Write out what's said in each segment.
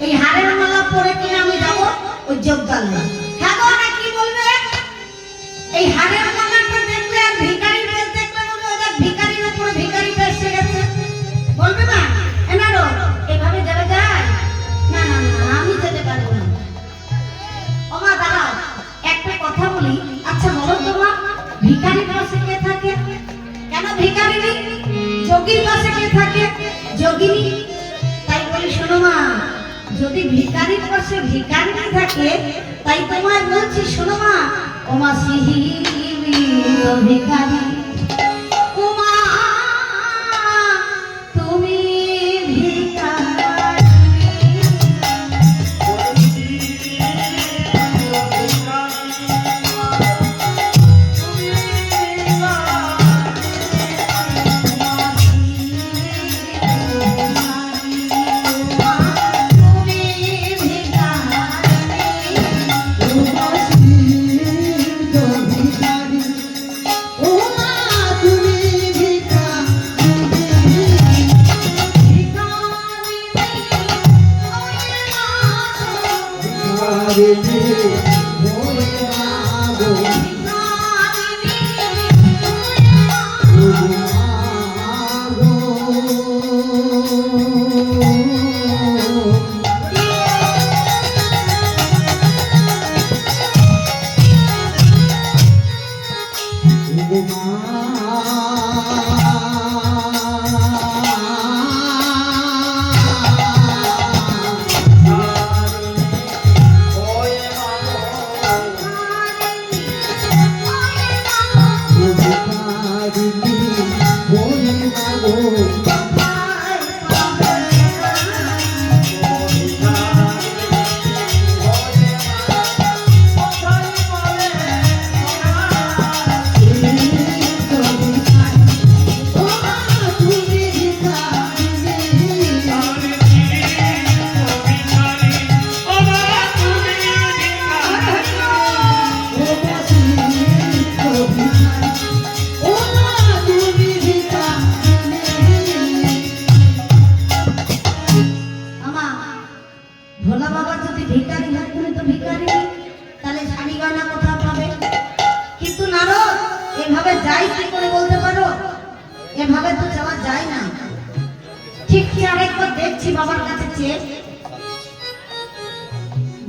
এই হারের মালা পরে কিনে আমি যাবো ওই যোগদানে। হ্যাঁ গো, না কি বলবে? এই হারের মালাটা দেখলে আর ভিখারি বেশ দেখলে বলবে ওদের ভিখারির উপরে ভিখারি বেশে গেছে, বলবে না? এনারো এভাবে যাবে যায়? না না না, আমি যেতে পারবো না। ও মা দাঁড়াও, একটা কথা বলি। আচ্ছা বলো তো মা, ভিখারির পাশে কে থাকে? কেন ভিখারিনী? যোগীর পাশে কে থাকে? যোগিনী। তাই বলি শোনো মা, যদি ভিখারির পাশে ভিখারিনী থাকে, তাই তোমায় বলছি শোনো মা, ও মা সিহি ভিখারি, ও মা তুমি এভাবে তো যাওয়া যায় না। ঠিক কি আরেকবার দেখছি বাবার কাছে চেয়ে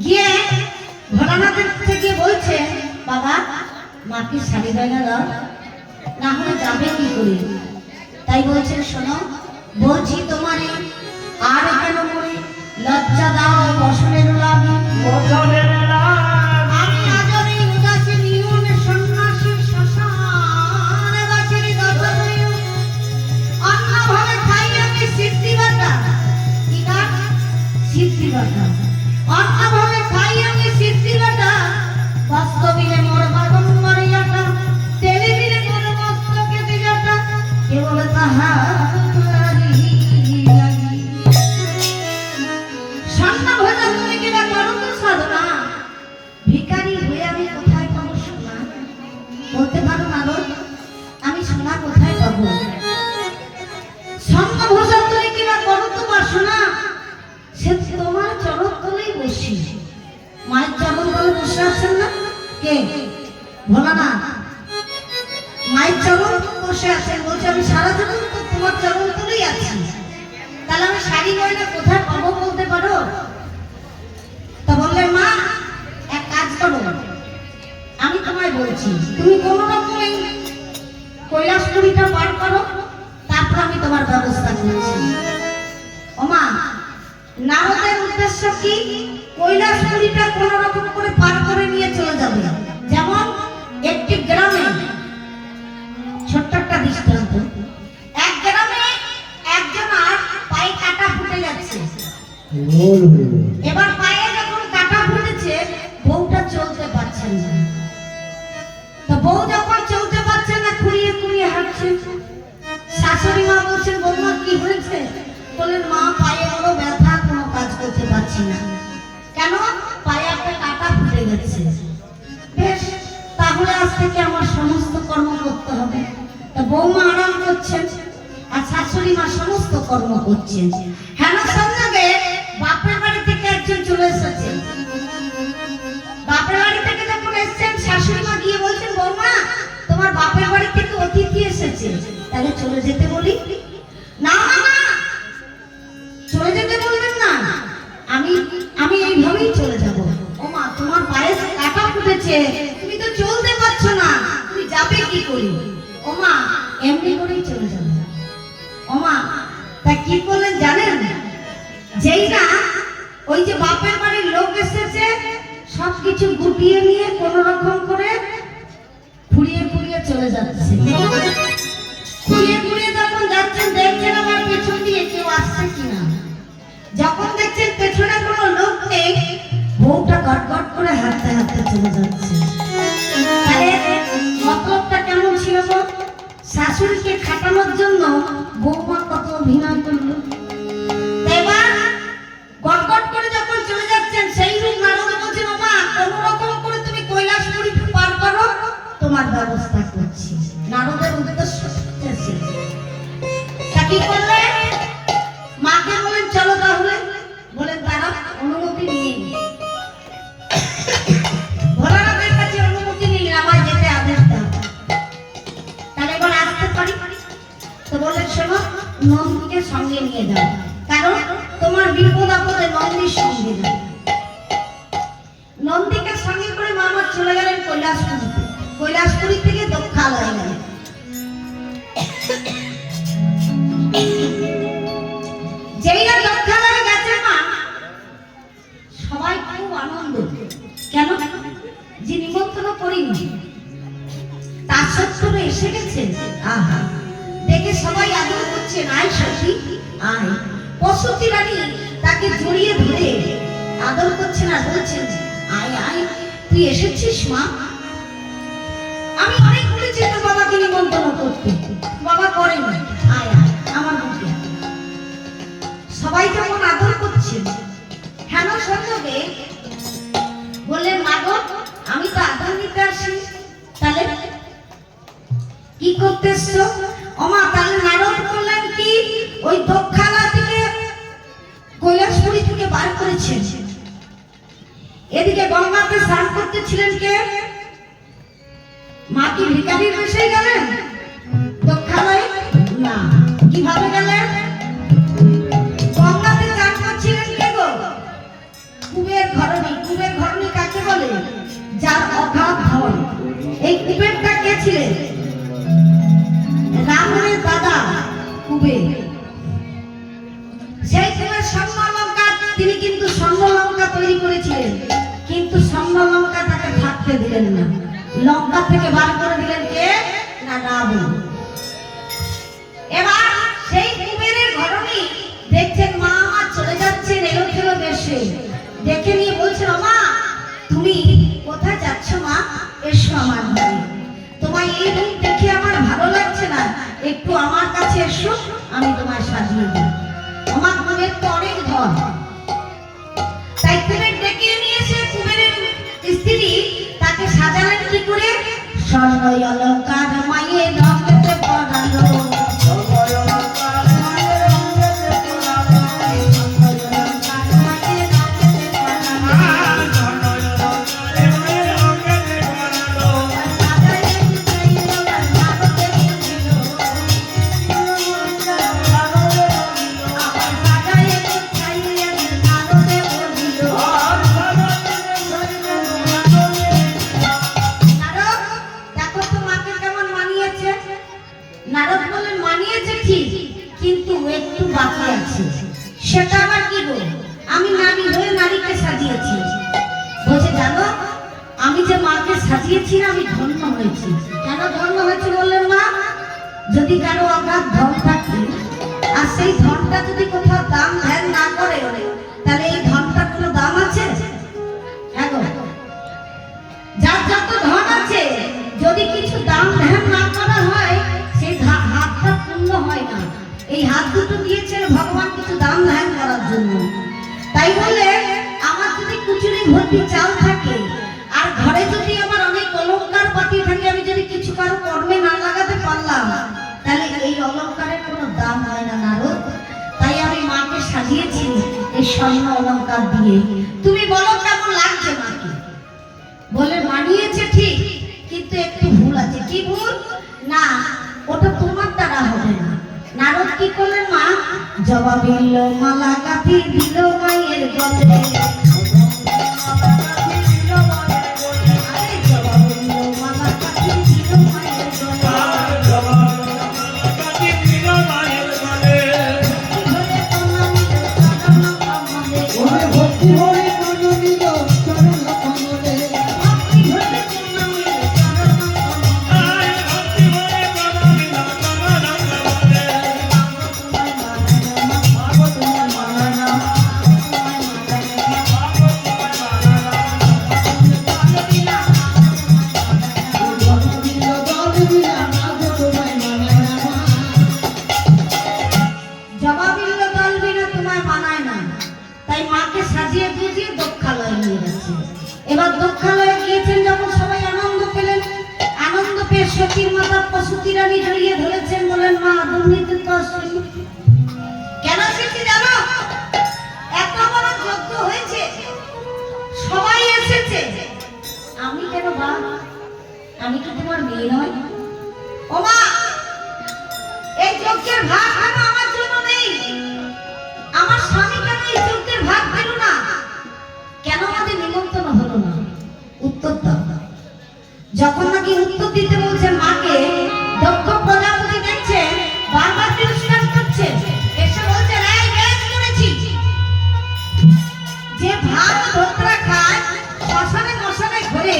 গিয়ে ভোলানাথের কাছে গিয়ে বলছে, বাবা মাকে শাড়ি গয়না দাও, না হলে যাবে কি করে? তাই বলছে শোনো, বলছি তোমারে আর কেন মনে লজ্জা দাও বসনের লাগি, বসনের আমি আজরে উদাসী নিয়ন সন্ন্যাসী শ্মশান বাসিনী দশায় অন্য ভাবে খাই আমি সিদ্ধি বাটা, কি গান? সিদ্ধি বাটা। অন্য ভাবে খাই আমি সিদ্ধি বাটা, বাস্তবিলে মোর বাগন মরিয়াটা, টেলিভিলে মোর মস্তকে দিজাটা, কেবল তাহা মায়ের চরণ তলে বসে আছেন না কে? ভোলানাথ মায়ের চরণ বসে আছেন। বলছে আমি সারা জীবন তো তোমার চরণ তলেই আছি, তাহলে আমি শাড়ি গয়না কোথায় পাবো বলতে পারো? তা বললেন মা এক কাজ করো, আমি তোমায় বলছি তুমি কোনো রকমে কৈলাসপুরীটা পার করো, তারপর আমি তোমার ব্যবস্থা করছি। ও মা, নারদের উদ্দেশ্য কি? কৈলাসপুরীটা কোন রকম করে পার করে নিয়ে চলে যাবে। যেমন একটি গ্রামে, ছোট্ট একটা দৃষ্টান্ত, এক গ্রামে একজন আর পায়ে কাটা ফুটে যাচ্ছে। এবার পায়ে যখন কাটা ফুটেছে, বউটা চলতে পারছে না। তো বউ যখন চলতে পারছে না, খুঁড়িয়ে খুঁড়িয়ে হাঁটছে। শাশুড়ি মা বলছেন, বৌমা কি হয়েছে? বলেন মা পায়ে বড় ব্যথা, কোনো কাজ করতে পারছি না। কেন? পায়ে একটা কাটা ফুটে গেছে। বেশ, তাহলে আজ থেকে আমার সমস্ত কর্ম করতে হবে। তা বৌমা আরাম করছেন আর শাশুড়ি মা সমস্ত কর্ম করছেন। হেন সঙ্গে বাপের বাড়ি থেকে এসেছে, তাহলে চলে যেতে বলি। না না, চলে যেতে বলবেন না, আমি আমি এইভাবেই চলে যাব। ও মা, তোমার পায়ে কাটা ফুটেছে, তুমি তো চলতে পারছো না, তুমি যাবে কি করে? ও মা, এমনি করেই চলে যাবে। ও মা, তা কি করলেন জানেন? যেই না ওই যে বাপের বাড়ির লোক এসেছে, সবকিছু গুটিয়ে নিয়ে কোন রকম করে ফুরিয়ে ফুরিয়ে চলে যাচ্ছে। ফুরিয়ে ফুরিয়ে যখন যাচ্ছেন, দেখছেন আমার পেছন দিয়ে কেউ আসছে কিনা। যখন দেখছেন পেছনে কোনো লোক নেই, বউটা গটগট করে হাঁটতে হাঁটতে চলে যাচ্ছে। আরে মতলবটা কেমন ছিল গো? শাশুড়িকে খাটানোর জন্য বউমা কত অভিনয় করলো। এবার গটগট করে যখন চলে যাচ্ছেন, সেই রূপ নারদ বলছেন, মা কোন রকম করে তুমি কৈলাসপুরী পার করো, তোমার ব্যবস্থা করছি। নারদের উদ্দেশ্য হচ্ছে তা কি করলে? মাকে বলেন চলো তাহলে। বলেন তারা অনুমতি নিয়ে ভোলানাথের কাছে অনুমতি নিলেন, আমায় যেতে আদেশ দাও। তাহলে এবার আসতে পারি তো বললেন, শোনো নন্দীকে সঙ্গে নিয়ে যাও, কারণ তোমার বিপদ আপদে নন্দীর সঙ্গে যাও। নন্দীকে সঙ্গে করে মামা চলে গেলেন কৈলাসপুরীতে। কৈলাসপুরী থেকে দক্ষালয়ে গেলেন। যেই না দক্ষালয়ে গেছে মা, সবাই খুব আনন্দ। কেন? যে নিমন্ত্রণ করিনি তার সত্ত্বেও এসে গেছে। আহা, দেখে সবাই আদর করছেন, আয় সখী আয়। বসতী রানী তাকে জড়িয়ে ধরে আদর করছেন আর বলছেন, আয় আয়, তুই এসেছিস মা? আমি অনেক বলেছি তো বাবাকে নিমন্ত্রণ করতে, বাবা করেন। আয় আয় আমার বুকে। সবাই যখন আদর করছেন, হেন সঙ্গে বললেন, মা গো আমি তো আদর নিতে আসি, তাহলে কি করতে এসছো? ওমা, তাহলে নারদ বললেন কি, ওই দক্ষালা থেকে কৈলাসপুরী থেকে বার করেছেন। এদিকে গঙ্গাতে স্নান করতেছিলেন কে? মা কি ভিখারির বেশে গেলেন দক্ষালয়ে? না, কিভাবে গেলেন? গঙ্গাতে স্নান করছিলেন কে গো? কুবের ঘরণী। কুবের ঘরণী কাকে বলে? যার অগাধ ধন। এই কুবেরটা কে ছিলেন? রাবণের দাদা কুবের। সেই কুবের স্বর্ণলঙ্কা, তিনি কিন্তু স্বর্ণলঙ্কা তৈরি করেছিলেন, কিন্তু স্বর্ণলঙ্কা তাকে থাকতে দিলেন না। লঙ্কা থেকে বার করে দিলেন কে? না, রাবণ। এবার সেই কুবেরের ঘরণী দেখছেন মা আমার চলে যাচ্ছেন এলোথেলো বেশে, দেখে নিয়ে বলছেন, মা তুমি কোথায় যাচ্ছ মা? এসো আমার বাড়ি, তোমায় এই রূপ দেখে আমার ভালো লাগছে না, একটু আমার কাছে এসো, আমি তোমায় সাজিয়ে দিই। আমার কুবের তো অনেক ধন, তাই কুবের ডেকে নিয়েছে। কুবেরের স্ত্রী তাকে সাজালেন কি করে? স্বর্ণ অলঙ্কার মায়ের রঙেতে পরালো, সেটা আবার কি গো? আমি নারী হয়ে নারীকে সাজিয়েছি। বলছে, জানো আমি যে মাকে সাজিয়েছি না, আমি ধন্য হয়েছি। কেন ধন্য হয়েছে বললেন মা? যদি কারো অগাধ ধন থাকে আর সেই ধনটা যদি কোথাও দাম ধ্যান না করে, তাহলে এই ধনটার কোনো দাম আছে? হ্যাঁ গো, যার যত ধন আছে যদি কিছু দাম ধ্যান না করা হয়, সেই হাতটা পূর্ণ হয় না। এই হাত দুটো দিয়েছেন ভগবান কিছু দাম ধ্যান করার জন্য। তাই বলে আমার যদি কুচুরি ভর্তি চাল থাকে আর ঘরে যদি আমার অনেক অলংকার পাতি থাকে, আমি যদি কিছু কারো কর্মে না লাগাতে পারলাম, তাহলে এই অলংকারের কোনো দাম হয় না নারদ। তাই আমি মাকে সাজিয়েছি এই স্বর্ণ অলংকার দিয়ে। তুমি বলো কেমন লাগছে মাকে? বলে, মানিয়েছে ঠিক, কিন্তু একটু ভুল আছে। কি ভুল? না, ওটা তোমার দ্বারা হবে না। নারদ কি করলেন মা? জবা দিল মালা গাঁথি দিল মায়ের গলে, আরে জবা দিল মালা গাঁথি দিল মায়ের গলে, ভক্তি ভরে কন্যা নিল চরণ কমলে, ভক্তি ভরে কন্যা নিল চরণ এবার দক্ষালয়ে গিয়েছেন যখন সবাই আনন্দ পেলেন, আনন্দ পেয়ে সতীর মাতা প্রসূতি রানী জড়িয়ে ধরেছেন, বলেন মা দুর্নীতি তো আসেনি। কেন এসেছি জানো? এত বড় যজ্ঞ হয়েছে, সবাই এসেছে, আমি কেন বা? আমি কি তোমার মেয়ে নয়? ও মা, এই যজ্ঞের ভাগ কেন আমার জন্য নেই? আমার স্বামী কেন এই যজ্ঞের ভাগ পেল না? কেন আমাদের নিমন্ত্রণ হলো না? উত্তর দাও। যখন নাকি উত্তর দিতে বলছেন মাকে, দক্ষ প্রজাপতি দেখছে বারবার তিরস্কার করছে, এসে বলছে এই বেশ করেছি, যে ভাত ধোত্রা খায় শ্মশানে মশানে ঘুরে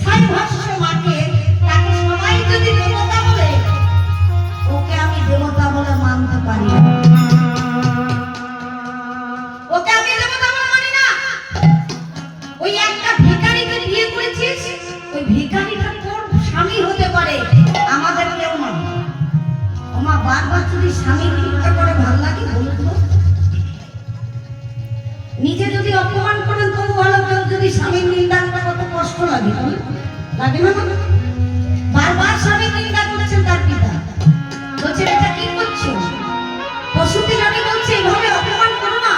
ছাই ভস্য মাকে, তাকে সবাই যদি দেবতা বলে, ওকে আমি দেবতা বলে মানতে পারি না। ওকে আমি দেবতা বলে মানি না। ওই একটা ভিখারিকে বিয়ে করেছিস, ওই ভিখারিটা তোর স্বামী হতে পারে, আমাদের কেউ নয়। ওমা, বারবার যদি স্বামীর নিন্দা করে ভালো লাগে বলুন তো? নিজে যদি অপমান করেন তবু ভালো, কেউ যদি স্বামীর নিন্দা করে কত কষ্ট লাগে, লাগে না? বারবার স্বামীর নিন্দা করছেন তার পিতা, বলছেন এটা কি করছো? প্রসূতি রানী বলছে এভাবে অপমান করো না,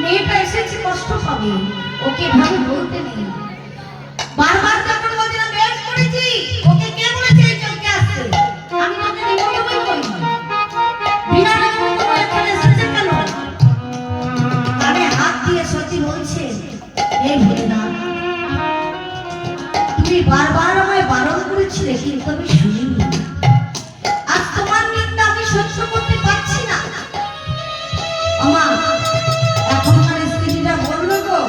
মেয়েটা এসেছে কষ্ট পাবে, ওকে ভাবে বলতে নেই। বারবার যখন বলছে না বেশ করেছি, ওকে কে বলেছে এই চলকে আসছে? আমি তোকে নিমন্ত্রণই করি না, বিনা নিমন্ত্রণে এখানে এসেছে কেন? কানে হাত দিয়ে সতী বলছে, এই ভোলেনাথ, তুমি বারবার আমায় বারণ করেছিলে, কিন্তু আমি শুনিনি। আজ তোমার নিন্দা আমি সহ্য করতে পারছি না। আমা, এখনকার স্ত্রীরা বললো গো,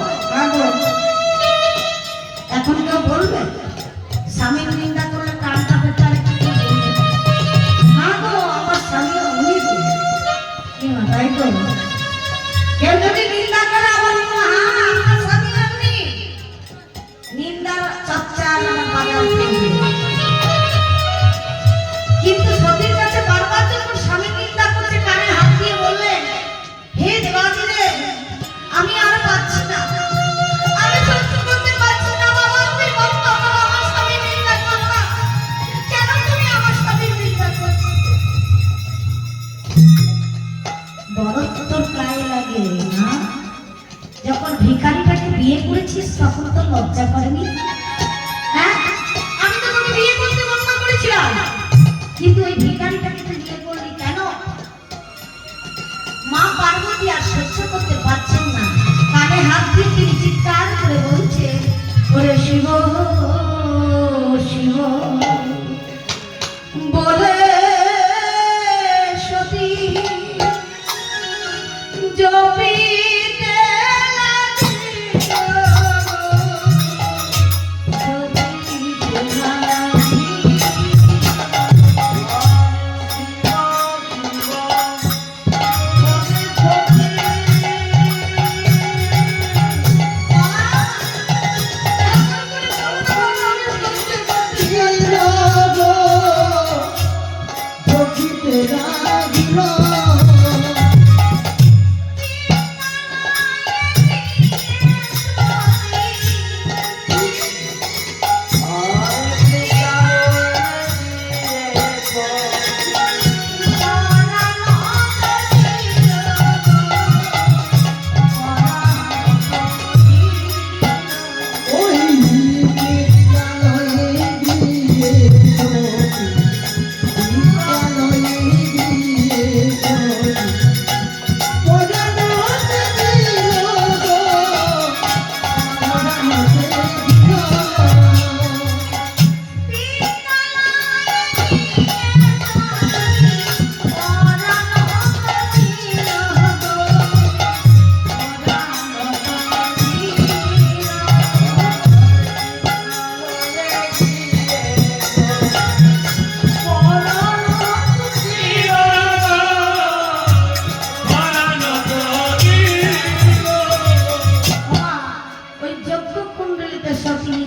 এখন কেউ বলবে স্বামীর নিন্দা করলে কান কাপে তার না গো, আমার স্বামী অমনি তাই তো। কেউ যদি নিন্দা করে আবার আমার স্বামী অমনি, নিন্দার চর্চা বাজার। কিন্তু সতীর কাছে বারবার যখন স্বামী নিন্দা করছে, কানে হাত দিয়ে বললেন, হে দেবাদিদেব, আমি আর পাচ্ছি না, আমি সহ্য করতে পারছি না। বাবা, তুমি বলতো আমার স্বামী নিন্দা করো না, কেন তুমি আমার স্বামীর নিন্দা করছো? বড় তোর গায়ে লাগে না? যখন ভিখারিটাকে বিয়ে করেছিস তখন তো লজ্জা করেনি? হ্যাঁ, আমি তো তোকে বিয়ে করতে মনা করেছিলাম, কিন্তু ওই ভিখারিটাকে তুই বিয়ে করলি কেন? মা পার্বতী আর সহ্য করতে পারছেন না, কানে হাত দিয়ে তিনি চিৎকার করে বলছে, ওরে শিব শিব বলে সতী জপিতে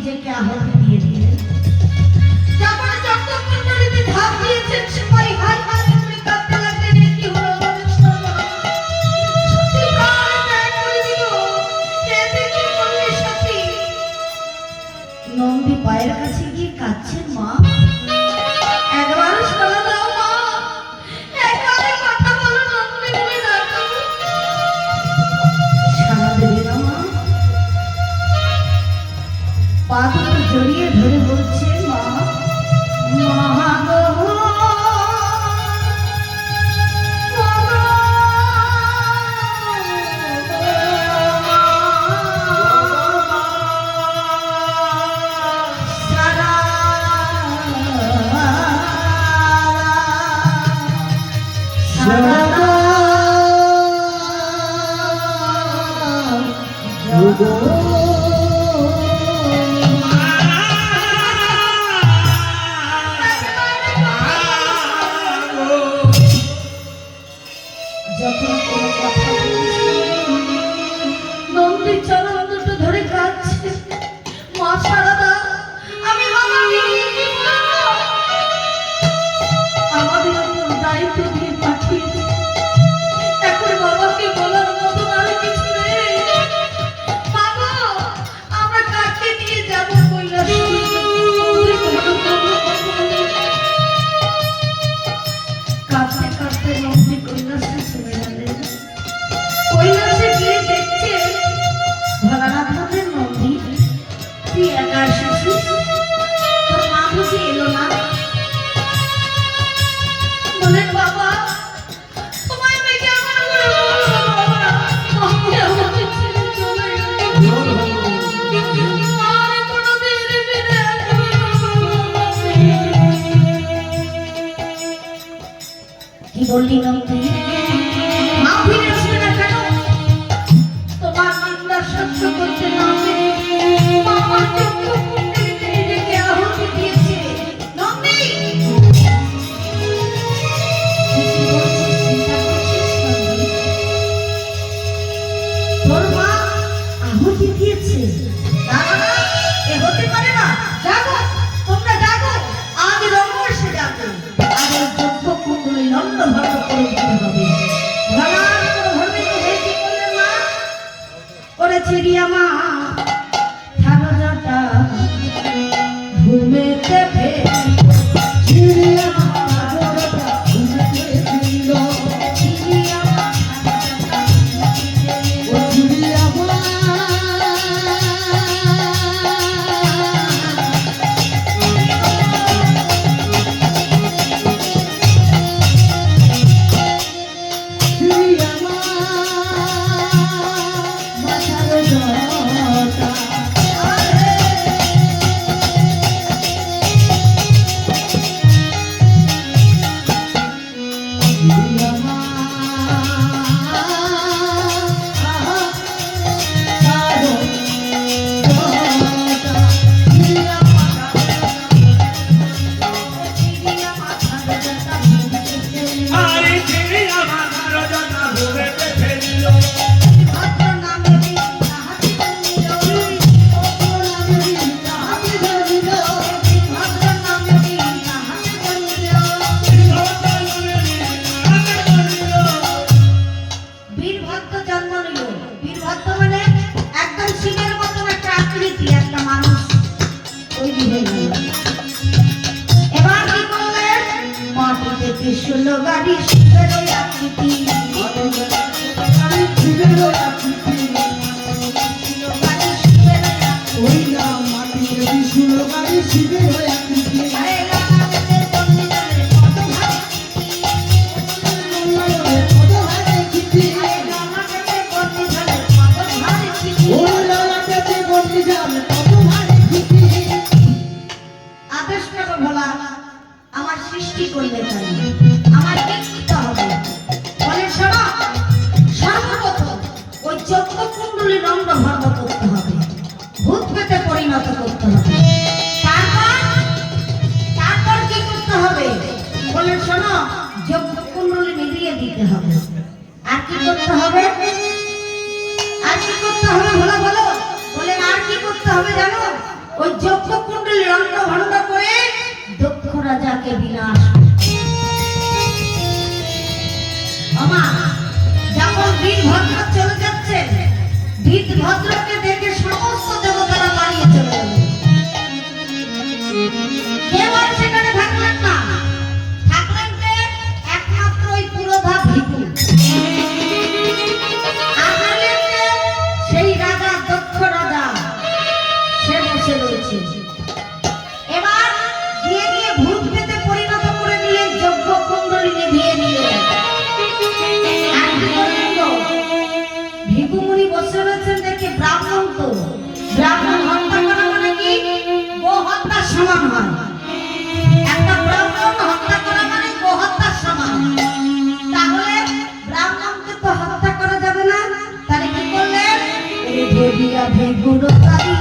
নিজেকে আহুতি দিয়ে দিলেন। যখন যজ্ঞকুণ্ডলীতে ঝাঁপ দিয়েছেন সিপাহী ভাই ভাই করে কাঁদতে লাগলেন, এ কি হলো আমাদের সর্বনাশ, সতী প্রাণ ত্যাগ করে দিল, এতে কি করলে সতী? নন্দী পায়ের কাছে গিয়ে কাঁদছেন, মা একবার সাড়া দাও মা, একবারে কথা বলো, নন্দী বলে ডাকো। সাড়া দেবে না মা? পা দুটো জড়িয়ে ধরে বলছে, মা মা গো, যখন কোনো কথা বলছে নন্দীর চরণ দুটো ধরে কাঁদছে, মা সারা দাও, আমি বাবাকে নিয়ে কি বলবো? আমাদের ওপর দায়িত্ব দিয়ে পাঠিয়ে দিন, এখন বাবাকে বলার মতো আর কিছু নেই। মা গো, আমরা কাকে নিয়ে যাবো কৈলাসে? কাঁদতে কাঁদতে নন্দী কৈলাসে চলে গেলেন। কৈলাসে গিয়ে দেখছে ভোলানাথ বললেন, নন্দী তুই একা এসেছিস, তোর মা বুঝি এলো না? বলেন, বাবা তোমায় মেয়েকে আমার করে বলবো বাবা, আমি আমাকে ছেড়ে চলে গেল, আর কোনোদিন ফিরে আসবে না বাবা। কি বললি নন্দী? মা ফিরে আসবে না কেন? তোমার নিন্দা সহ্য করতে না পেরে আমার যজ্ঞকুণ্ডলীতে নিজেকে আহুতি দিয়েছে। নন্দী কি বলছিস, চিন্তা করছিস নন্দী? তোর মা আহুতি দিয়েছে? না না না, এ হতে পারে না। জাগো, তোমরা জাগো, আজ রঙ্গসে যাবে, আর ওই যজ্ঞকুণ্ডলী লণ্ডভণ্ড করে দিতে হবে। ভোলানাথ কোনো ধর্মিক হয়ে কি করলেন, মা ওরে চিড়িয়া মা ছাড়ো জটা ঘুমেতে ফেল, চিড়িয়া মা ছাড়ো জটা ঘুমেতে ফেল, চিড়িয়া মা ছাড়ো জটা ঘুমেতে ফেল, ও চিড়িয়া মা চিড়িয়া মা ছাড়ো জটা। আমার সৃষ্টি করলে আমার কি করতে হবে বলে, শোনো, সর্বপ্রথম ওই যজ্ঞকুণ্ডলী লণ্ডভণ্ড করতে হবে, ভূত পেতে পরিণত করতে হবে। তারপর কি করতে হবে বলে, শোনো, যজ্ঞকুণ্ডলী নিভিয়ে দিতে হবে। আর কি করতে হবে? আর কি করতে হবে বলো বলো? বলেন আর কি করতে হবে জানো? ওই ধরিয়াবে গুরু তারি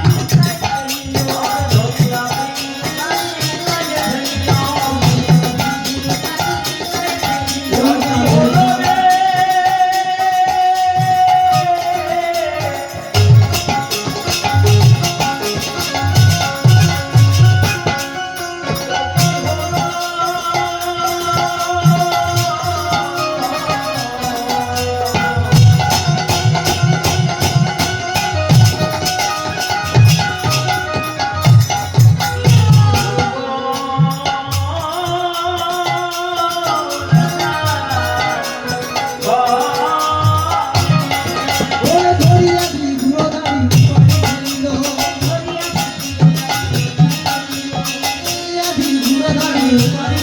ধরিয়া